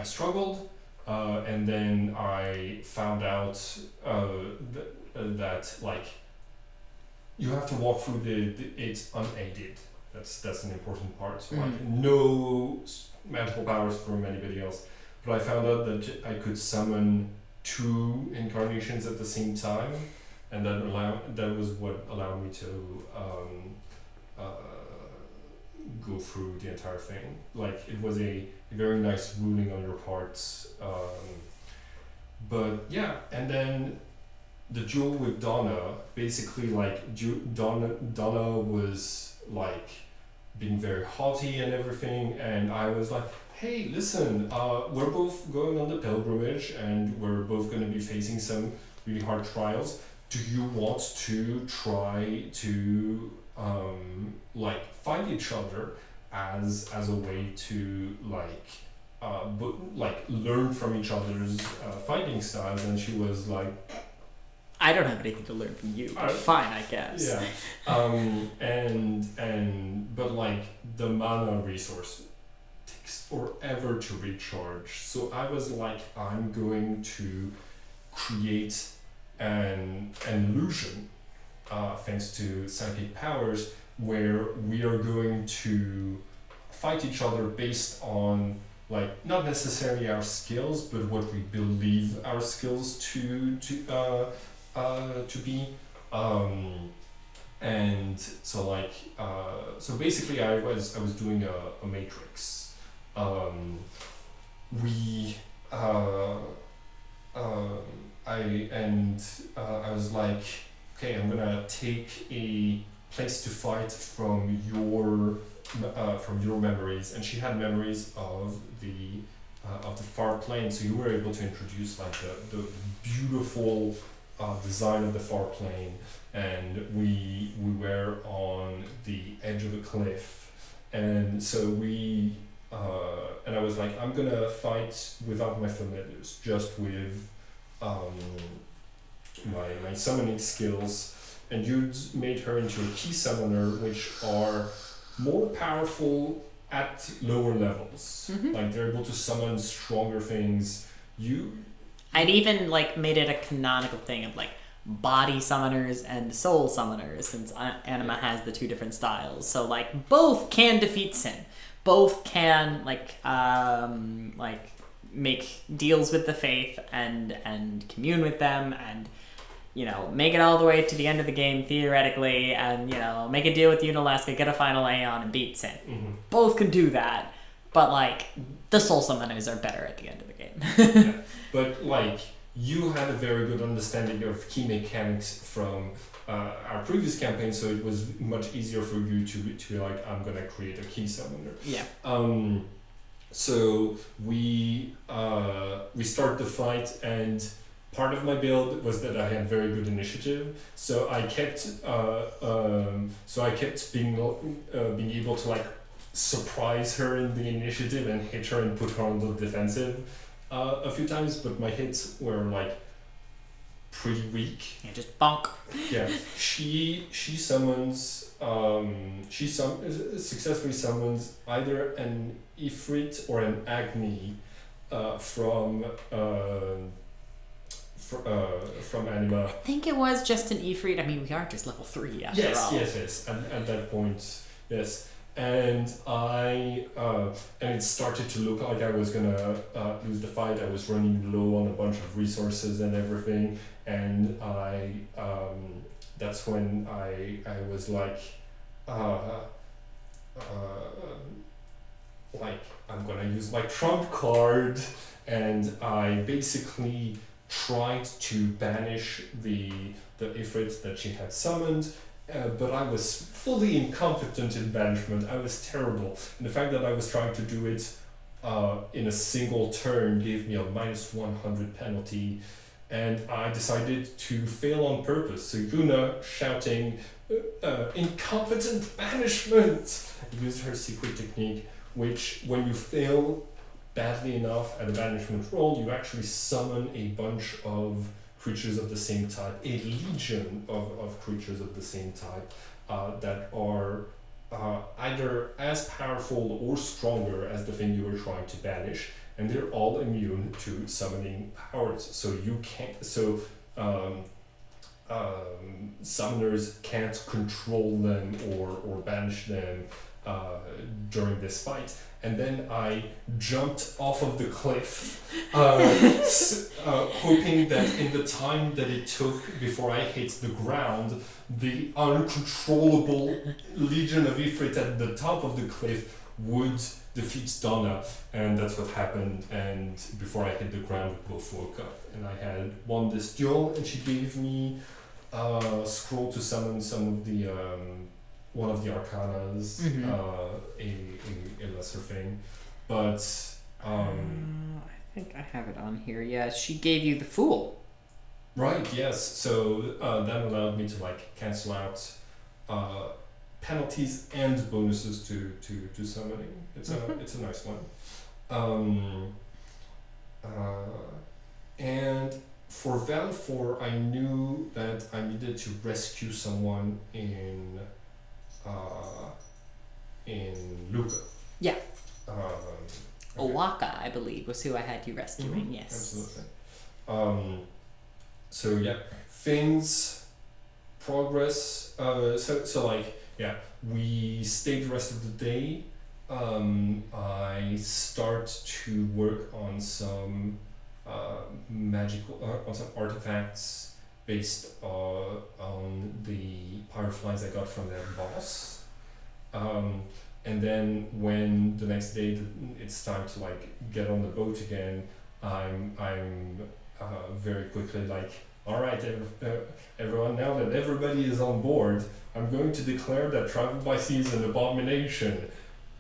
struggled, and then I found out that like you have to walk through it's unaided. That's an important part. So, like no magical powers from anybody else. But I found out that I could summon 2 incarnations at the same time, and that was what allowed me to go through the entire thing. Like it was a very nice ruling on your part. But yeah, and then the duel with Donna, basically like Donna was like being very haughty and everything, and I was like, hey, listen, we're both going on the pilgrimage and we're both going to be facing some really hard trials. Do you want to try to fight each other as a way to learn from each other's fighting styles? And she was like, I don't have anything to learn from you, but fine, I guess. Yeah. But like the mana resource takes forever to recharge. So I was like, I'm going to create an illusion, thanks to psychic powers, where we are going to fight each other based on like not necessarily our skills, but what we believe our skills to be. And so like so basically I was doing a matrix. I was like, okay, I'm gonna take a place to fight from your memories, and she had memories of the far plane, so you were able to introduce like the beautiful design of the far plane, and we were on the edge of a cliff, and so and I was like, I'm gonna fight without my familiars, just with my summoning skills, and you'd made her into a key summoner, which are more powerful at lower levels. Like they're able to summon stronger things. I'd even like made it a canonical thing of like body summoners and soul summoners, since Anima has the 2 different styles. So like both can defeat sin. Both can like make deals with the faith and commune with them, and make it all the way to the end of the game theoretically, and make a deal with Unalaska, get a final Aeon, and beat Sin. Both can do that, but like the soul summoners are better at the end of the game. Yeah. But like you had a very good understanding of key mechanics from our previous campaign, so it was much easier for you to be like, I'm gonna create a key summoner. Yeah. So we start the fight, and part of my build was that I had very good initiative, so I kept being able to like surprise her in the initiative and hit her and put her on the defensive a few times, but my hits were like pretty weak. Yeah, just bonk. Yeah, she successfully summons either an Ifrit or an Agni from Anima. I think it was just an Ifrit. I mean, we are just level 3 after all. Yes. At that point, yes. And and it started to look like I was gonna lose the fight. I was running low on a bunch of resources and everything, and that's when I was like I'm gonna use my trump card, and I basically tried to banish the Ifrit that she had summoned, but I was fully incompetent in banishment. I was terrible. And the fact that I was trying to do it in a single turn gave me a -100 penalty, and I decided to fail on purpose. So Yuna shouting, incompetent banishment, used her secret technique, which when you fail badly enough at a banishment roll, you actually summon a bunch of creatures of the same type, a legion of creatures of the same type that are either as powerful or stronger as the thing you were trying to banish, and they're all immune to summoning powers. So you can't. So summoners can't control them or banish them during this fight. And then I jumped off of the cliff, hoping that in the time that it took before I hit the ground, the uncontrollable legion of Ifrit at the top of the cliff would defeat Donna. And that's what happened. And before I hit the ground, we both woke up. And I had won this duel, and she gave me a scroll to summon some of the... one of the arcanas, a lesser thing, but I think I have it on here. Yeah, she gave you the Fool. Right. Yes. So that allowed me to cancel out penalties and bonuses to summoning. It's a nice one. And for Value 4, I knew that I needed to rescue someone in Luca. Yeah. Okay. Owaka, I believe, was who I had you rescuing. Yes. Absolutely. So yeah, things progress. We stayed the rest of the day. I start to work on some on some artifacts based on the fireflies I got from their boss. And then when the next day it's time to get on the boat again, I'm very quickly all right, everyone, now that everybody is on board, I'm going to declare that travel by sea is an abomination.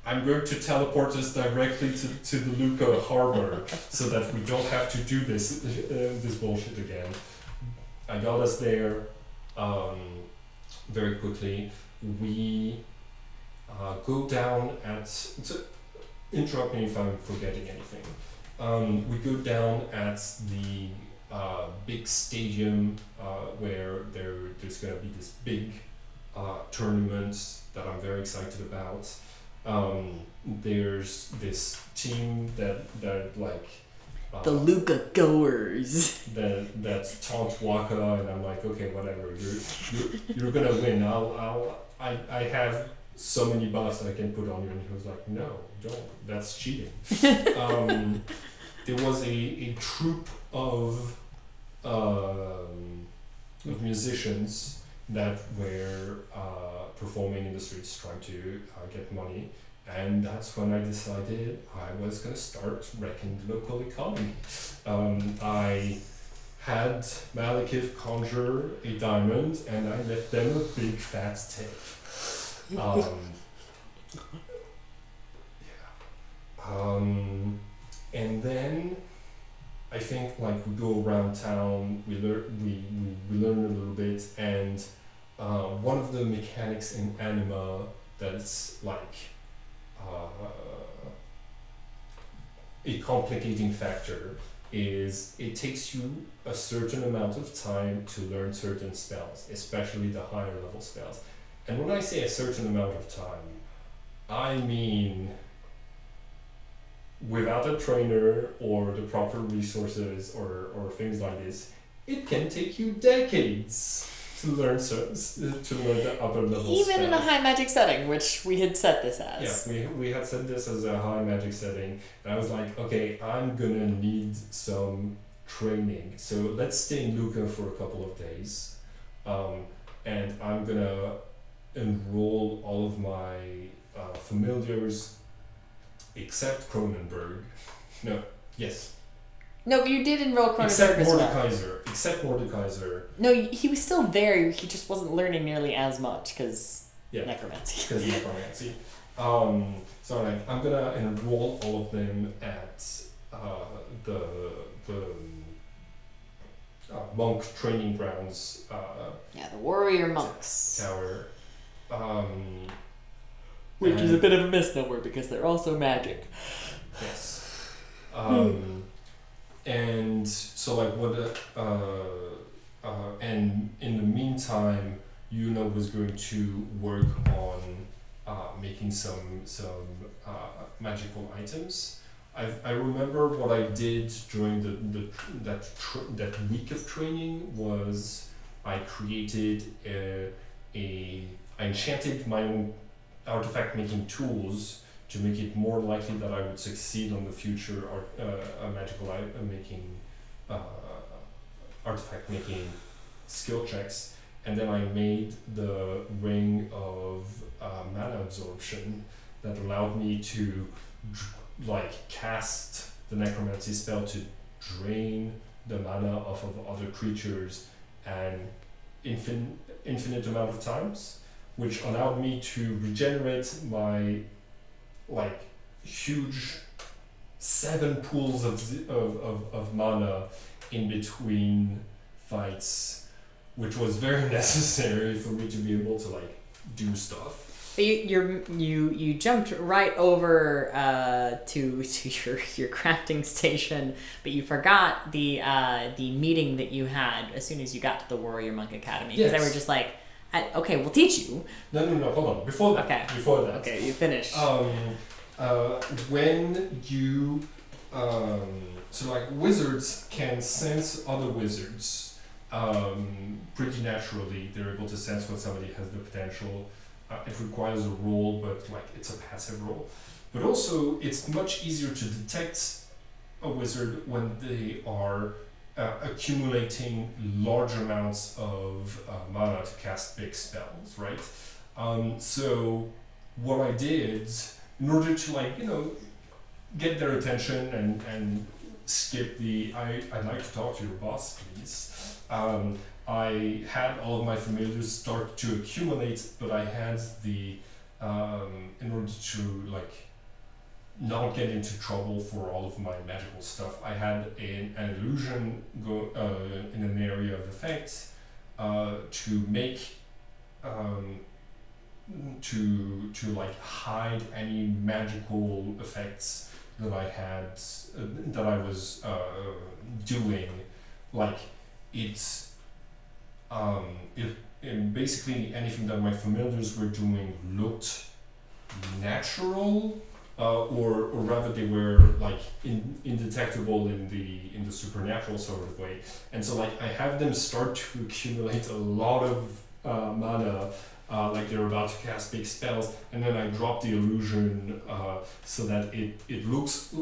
I'm going to teleport us directly to the Luca harbor so that we don't have to do this bullshit again. I got us there very quickly. We go down at... interrupt me if I'm forgetting anything. We go down at the big stadium where there's going to be this big tournament that I'm very excited about. There's this team that the Luca goers that taunt Waka, and I'm like, okay, whatever, you're gonna win. I have so many buffs that I can put on you, and he was like, no, don't, that's cheating. There was a troupe of musicians that were performing in the streets trying to get money, and that's when I decided I was going to start wrecking the local economy. I had Malekith conjure a diamond, and I left them a big fat tip. And then I think we go around town, we learn a little bit, and one of the mechanics in Anima that's a complicating factor is it takes you a certain amount of time to learn certain spells, especially the higher level spells. And when I say a certain amount of time, I mean without a trainer or the proper resources or things like this, it can take you decades to learn the upper level even spells. in a high magic setting, which we had set this as. Yeah, we had set this as a high magic setting, and I was like, okay, I'm gonna need some training, so let's stay in Luca for a couple of days, and I'm gonna enroll all of my familiars except Cronenberg. No, yes, No, you did enroll Chronotrigger as well. Except Mordekaiser. No, he was still there. He just wasn't learning nearly as much because necromancy. Because necromancy. So like I'm gonna enroll all of them at the monk training grounds. The warrior monks tower. Which is a bit of a misnomer because they're also magic. Yes. And so like what and in the meantime Yuna was going to work on making some magical items. I remember what I did during that week of training was I created I enchanted my own artifact making tools to make it more likely that I would succeed on the future magical making artifact making skill checks, and then I made the ring of mana absorption that allowed me to cast the necromancy spell to drain the mana off of other creatures an infinite amount of times, which allowed me to regenerate my huge 7 pools of mana in between fights, which was very necessary for me to be able to do stuff. But you jumped right over to your crafting station, but you forgot the meeting that you had as soon as you got to the Warrior Monk Academy, because they were just like, okay, we'll teach you. No, hold on. Before that. Okay, you finished. When you wizards can sense other wizards pretty naturally. They're able to sense when somebody has the potential. It requires a roll, but it's a passive roll. But also, it's much easier to detect a wizard when they are accumulating large amounts of mana to cast big spells, right? So what I did, in order to get their attention and skip the I'd like to talk to your boss, please. I had all of my familiars start to accumulate, but I had the in order to not get into trouble for all of my magical stuff, I had an illusion in an area of effect to make to hide any magical effects that I had that I was doing. And basically anything that my familiars were doing looked natural, or rather they were indetectable in the supernatural sort of way. And so I have them start to accumulate a lot of mana, they're about to cast big spells, and then I drop the illusion so that it looks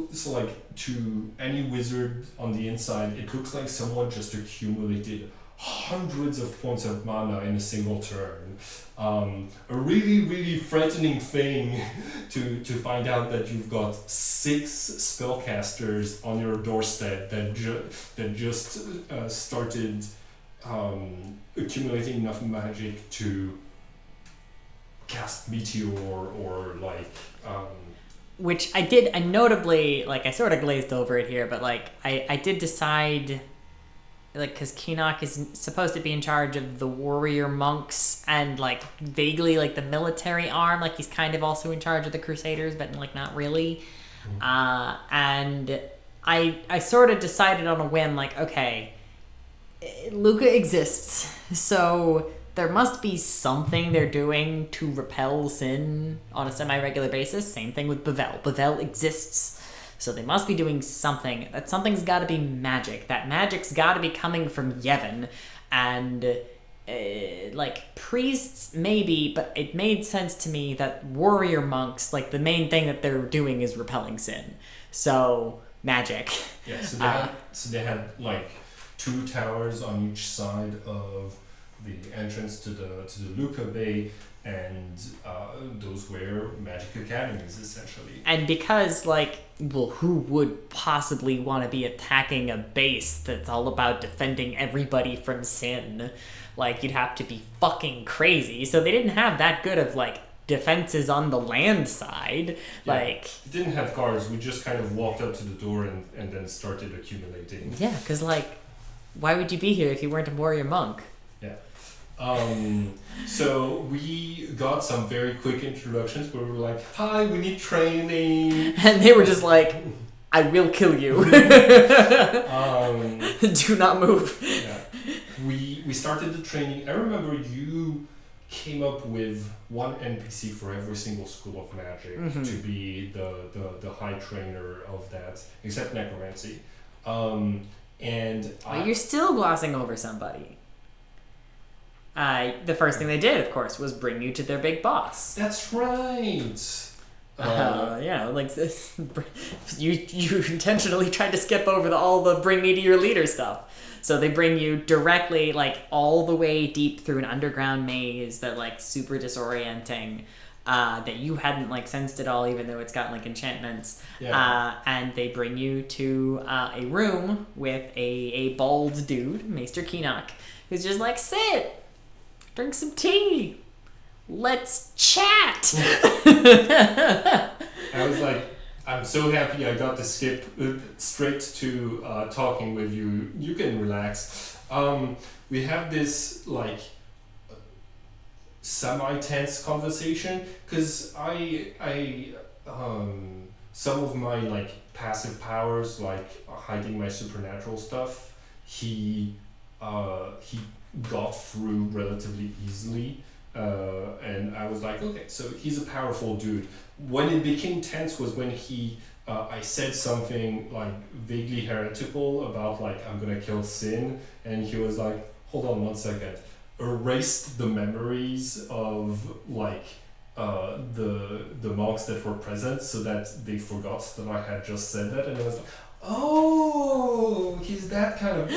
to any wizard on the inside, it looks like someone just accumulated hundreds of points of mana in a single turn. A really, really frightening thing to find out that you've got 6 spellcasters on your doorstep that just started accumulating enough magic to cast meteor or which I notably I sort of glazed over it here, but I did decide, because Keenock is supposed to be in charge of the warrior monks and vaguely the military arm, he's kind of also in charge of the crusaders, but not really. And I sort of decided on a whim, okay, Luca exists, so there must be something they're doing to repel sin on a semi-regular basis. Same thing with Bevel. Bevel exists, so they must be doing something. That something's got to be magic. That magic's got to be coming from Yevon, and priests maybe, but it made sense to me that warrior monks, the main thing that they're doing is repelling sin. So magic. Yeah. So they had 2 towers on each side of the entrance to the Luca Bay and those were magic academies essentially. And because, like, well, who would possibly want to be attacking a base that's all about defending everybody from sin? Like, you'd have to be fucking crazy. So they didn't have that good of, like, defenses on the land side. Yeah. Like, it didn't have guards. We just kind of walked up to the door and then started accumulating. yeah, because, like, why would you be here if you weren't a warrior monk? Yeah. So we got some very quick introductions where we were like, hi, we need training. And they were just like, I will kill you. Do not move. Yeah. We started the training. I remember you came up with one NPC for every single school of magic to be the high trainer of that, except necromancy. You're still glossing over somebody. The first thing they did, of course, was bring you to their big boss. That's right. Like you intentionally tried to skip over all the bring me to your leader stuff. So they bring you directly, like, all the way deep through an underground maze that, like, super disorienting, that you hadn't, like, sensed at all, even though it's got, like, enchantments. Yeah. And they bring you to a room with a bald dude, Maester Keenock, who's just like, sit, drink some tea, let's chat. I was like, I'm so happy I got to skip straight to talking with you. You can relax. We have this, like, semi-tense conversation because I some of my, like, passive powers, like hiding my supernatural stuff, he got through relatively easily. And I was like, okay, so he's a powerful dude. When it became tense was when I said something, like, vaguely heretical about, like, I'm gonna kill Sin, and he was like, hold on 1 second, erased the memories of, like, the monks that were present so that they forgot that I had just said that, and I was like, oh, he's that kind of...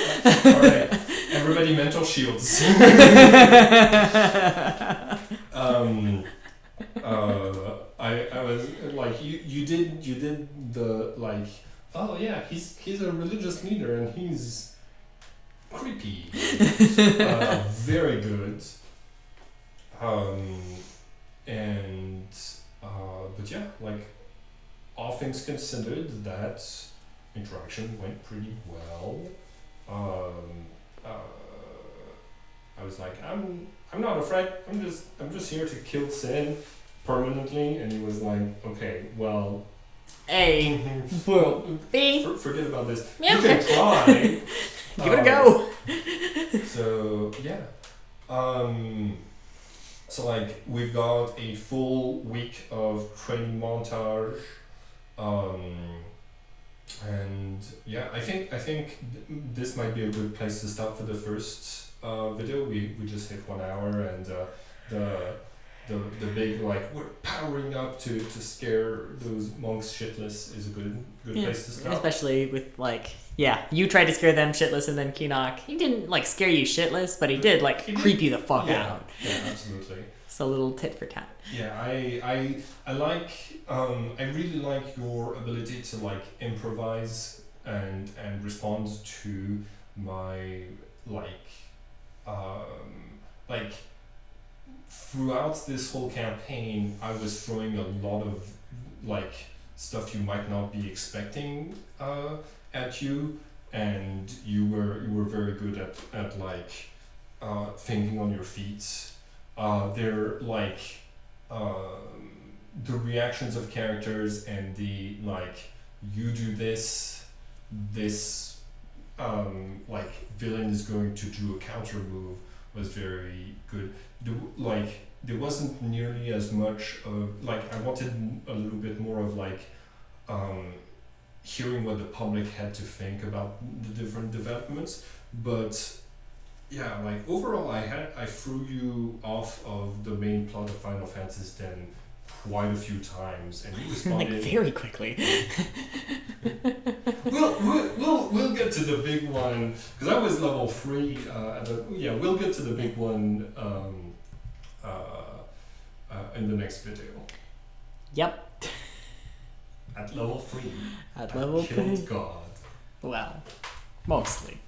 Alright, everybody mental shields. I was like, you did the, like, oh yeah, he's a religious leader and he's creepy. Very good. But yeah, like, all things considered, that interaction went pretty well. I was like, I'm not afraid. I'm just here to kill Sin permanently. And he was like, okay, well, A, well, B. Forget about this. Yeah, you can try. Give it a go. So yeah. So, like, we've got a full week of training montage. And yeah, I think this might be a good place to stop for the first video. We just hit 1 hour, and the big, like, we're powering up to scare those monks shitless is a good place to stop. Especially with, like, yeah, you tried to scare them shitless, and then Keenock, he didn't, like, scare you shitless, but he did, like, creep you the fuck out. Yeah, absolutely. It's a little tit for tat. Yeah, I like I really like your ability to, like, improvise and respond to my, like throughout this whole campaign I was throwing a lot of, like, stuff you might not be expecting at you, and you were very good at like thinking on your feet. They're like the reactions of characters and the, like, you do this like villain is going to do a counter move was very good. There wasn't nearly as much of, like, I wanted a little bit more of, like, hearing what the public had to think about the different developments, but yeah, like, overall I threw you off of the main plot of Final Fantasy X quite a few times, and you responded like, very quickly. We'll get to the big one, because I was level 3. We'll get to the big one in the next video. Yep. At level 3. At I level killed 3. God. Well, mostly.